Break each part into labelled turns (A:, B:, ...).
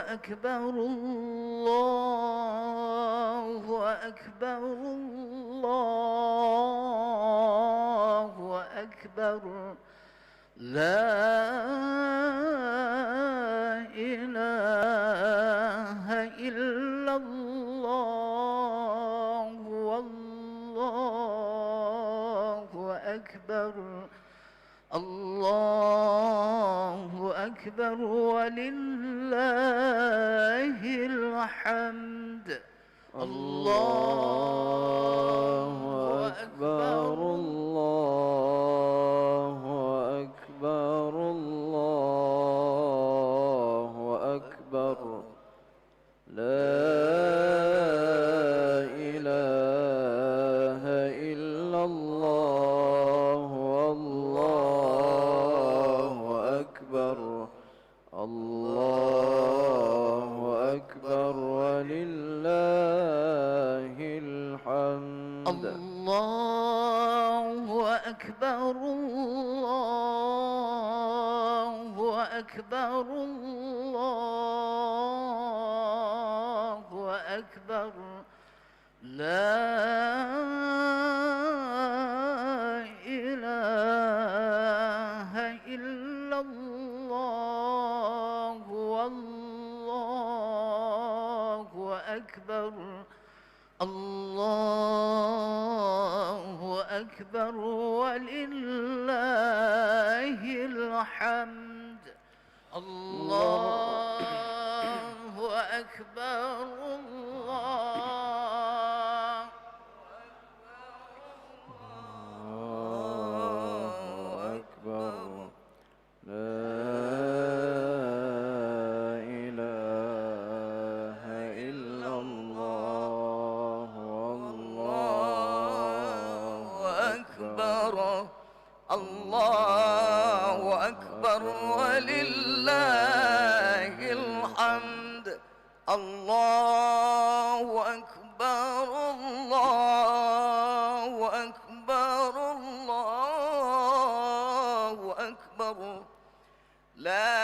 A: أكبر الله أكبر الله أكبر لا إله إلا الله والله أكبر الله أكبر ولله الحمد الله أكبر
B: الله أكبر الله أكبر لا إله إلا الله والله أكبر الله أكبر ولله الحمد
A: الله أكبر الله أكبر الله أكبر لا إله إلا الله والله أكبر الله أكبر ولله الحمد الله أكبر الله
B: أكبر لا إله إلا الله والله
A: أكبر الله أكبر ولله الحمد الله أكبر الله أكبر الله أكبر لا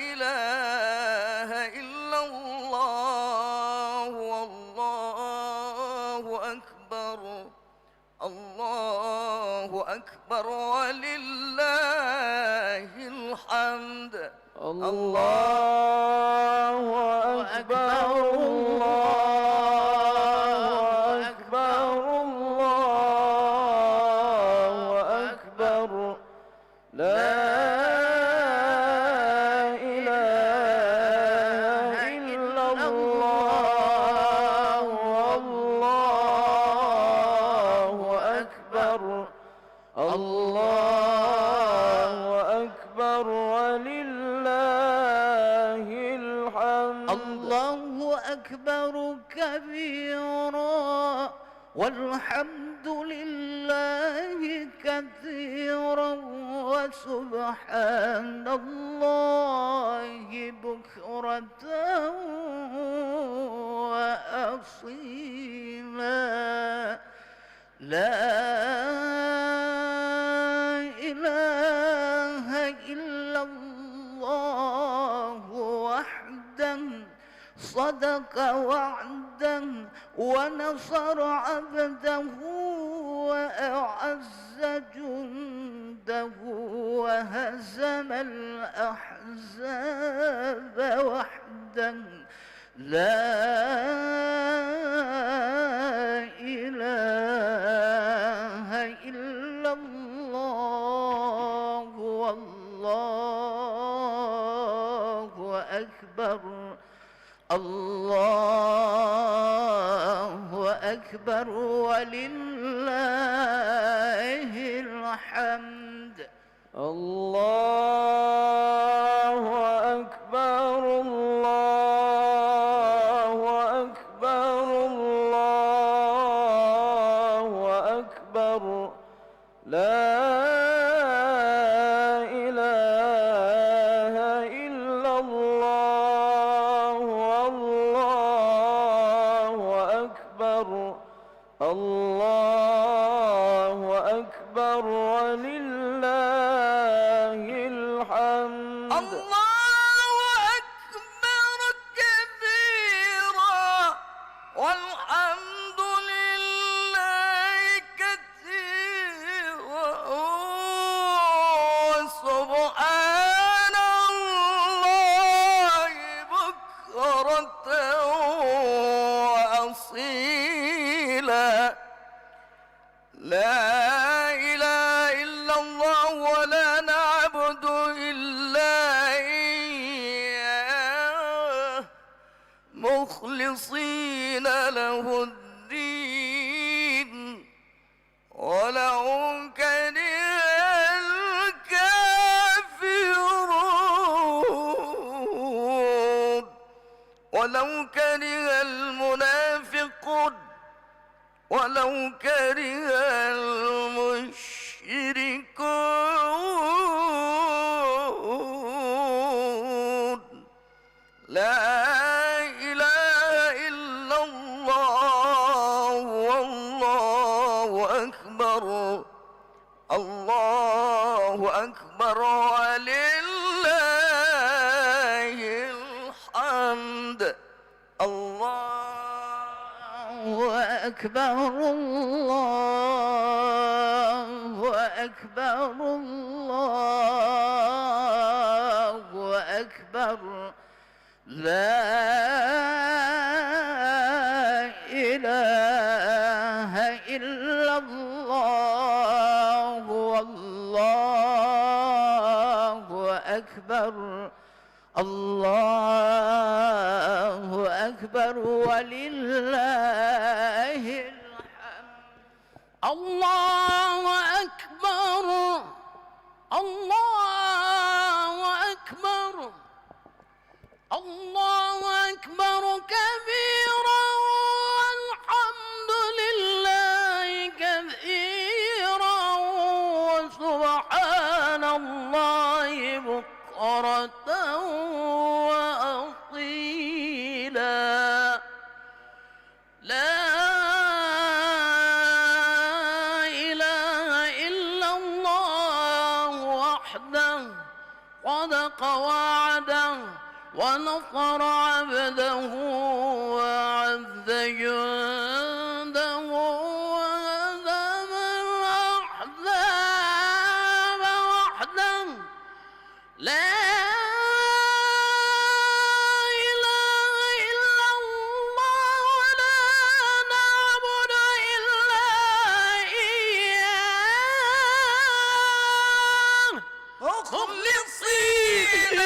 A: إله إلا الله والله أكبر الله أكبر ولله الحمد
B: الله أكبر الله أكبر الله أكبر لا إله إلا الله والله أكبر الله أكبر ولله الحمد
A: الله أكبر كبيرا والحمد لله كثيرا وسبحان الله بكرة وأصيلا لا إله إلا الله وحده صدق وعده ونصر عبده وأعز جنده وهزم الأحزاب وحده لا إله إلا الله والله أكبر الله أكبر ولله الحمد
B: الله أكبر الله أكبر الله أكبر لا إله إلا الله والله أكبر الله أكبر ولله الحمد
A: الله أكبر
C: له الدين ولو كره الكافرون ولو كره المنافقون ولو كره المشركون لا إله إلا الله والله أكبر الله أكبر ولله الحمد
A: الله أكبر الله أكبر الله أكبر لا إله إلا الله والله أكبر الله أكبر ولله الحمد الله أكبر الله أكبر الله أكبر كبيرا والحمد لله كثيرا وسبحان الله بكرة وأصيلا لا إله إلا الله وحده صدق وعده ونصر عبده وعز جنده وهزم الأحزاب وحده لا إله إلا الله ولا نعبد إلا إياه مخلصين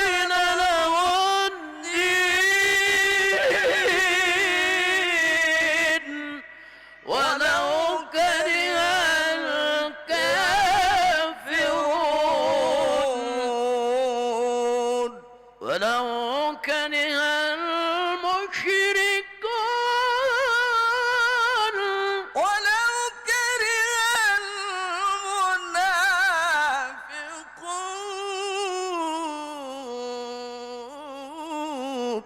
A: له الدين ولو كره الكافرون ولو كره المشركون
C: ولو كره المنافقون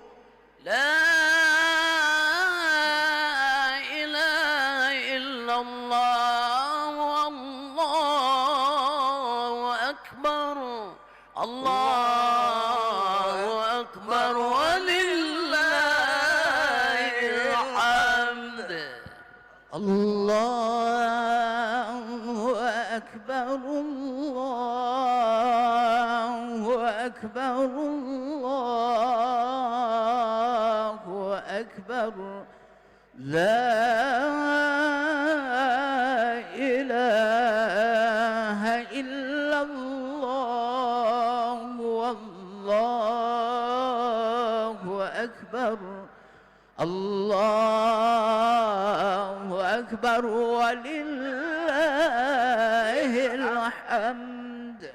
A: لا إله إلا الله والله أكبر الله أكبر ولله الحمد الله أكبر الله أكبر الله أكبر لا إله إلا الله والله أكبر الله أكبر ولله الحمد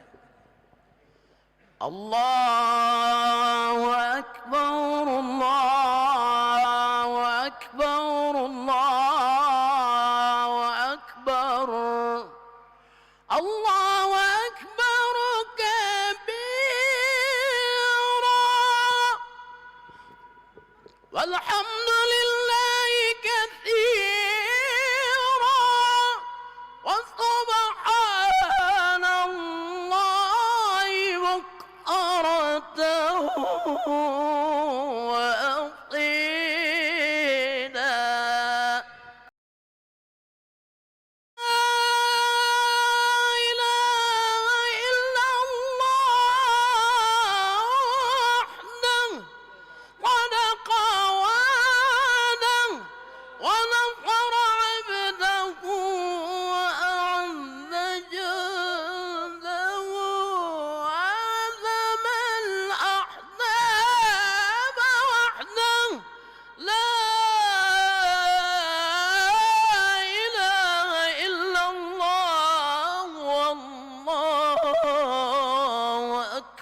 A: الله أكبر الله أكبر الله أكبر الله أكبر كبيرا والحمد لله كثيرا وسبحان الله بكرة وأصيلا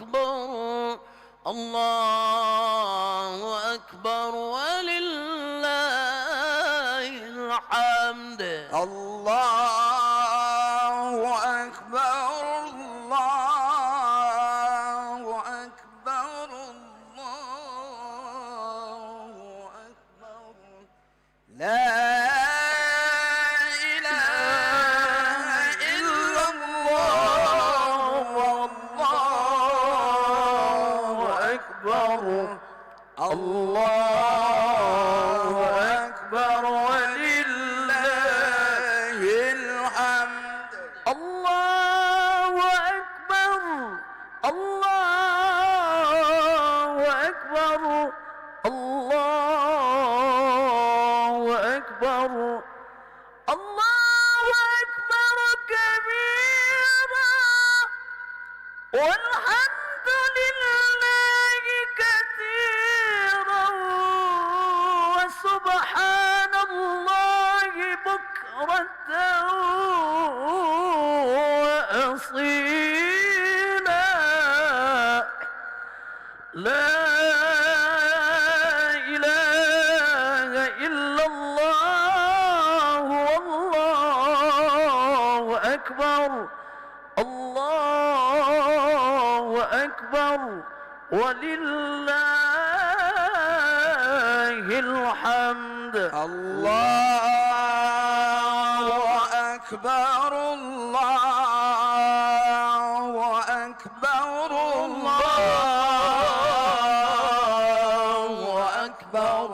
A: أكبر الله أكبر ولله الحمد
C: الله أكبر الله أكبر الله أكبر لا إله إلا الله والله أكبر الله أكبر ولله الحمد
B: الله أكبر الله أكبر الله أكبر الله أكبر كبيرا والحمد لله كثيرا وسبحان الله بكرة وأصيلا لا إله إلا الله والله أكبر الله أكبر ولله الحمد
C: الله أكبر الله أكبر الله أكبر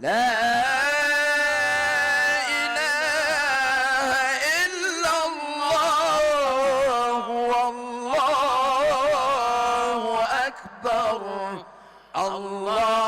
C: لا إله إلا الله والله أكبر الله